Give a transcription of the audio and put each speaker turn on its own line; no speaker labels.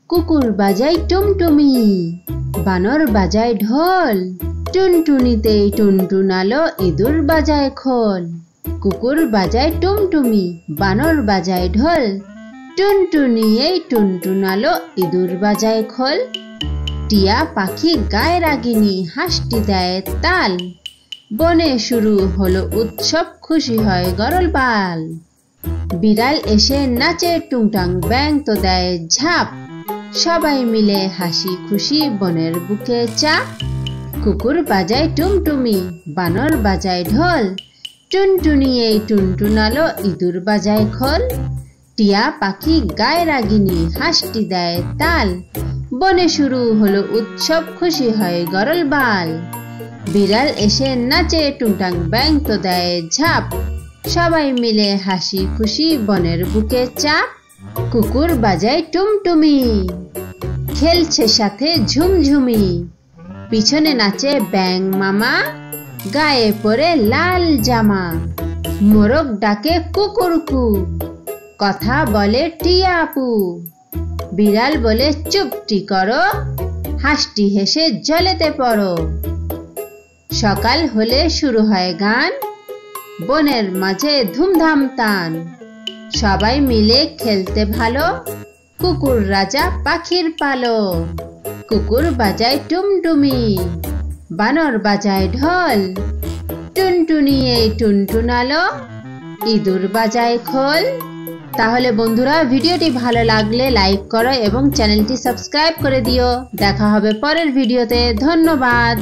কুকুর বাজায় টুমটুমি, বানর বাজায় ঢোল, টুনটুনিতে টুনটুনালো ইঁদুর বাজায় খোল। কুকুর বাজায় টুমটুমি, বানর বাজায় ঢোল, টুনটুনি এই টুনটুনালো ইঁদুর বাজায় খোল। টিয়া পাখি গায়ে রাগিনী, হাঁসটি দেয় তাল, বনে শুরু হলো উৎসব, খুশি হয় গরলপাল। বিড়াল এসে নাচে টুংটাং, ব্যাঙ তো দেয় ঝাঁপ, সবাই মিলে হাসি খুশি বনের বুকে চাপ। কুকুর বাজায় টুমটুমি, বানর বাজায় ঢোল, টুনটুনি এই টুনটুনালো ইঁদুর বাজায় খোল। টিয়া পাখি গায়ে রাগিনী, হাঁসটি দেয় তাল, বনে শুরু হলো উৎসব, খুশি হয় গরলবাল। বিড়াল এসে নাচে টুংটাং, ব্যাঙ তো দেয় ঝাঁপ, সবাই মিলে হাসি খুশি বনের বুকে চাপ। কুকুর বাজায় টুমটুমি, খেলছে সাথে ঝুমঝুমি, পিছনে নাচে ব্যাঙ মামা, গায়ে পরে লাল জামা। মোরগ ডাকে কুকুরকু, কথা বলে টিয়া আপু, বিড়াল বলে চুপটি করো, হাঁসটি হেসে জলেতে পড়ো। সকাল হলে শুরু হয় গান, বনের মাঝে ধুমধাম তান, সবাই মিলে খেলতে ভালো, কুকুর রাজা পাখির পালো। কুকুর বাজায় টুমটুমি, বানর বাজায় ঢোল, টুনটুনি এই টুনটুনালো ইঁদুর বাজায় খোল। তাহলে বন্ধুরা, ভিডিওটি ভালো লাগলে লাইক করো এবং চ্যানেলটি সাবস্ক্রাইব করে দিও। দেখা হবে পরের ভিডিওতে। ধন্যবাদ।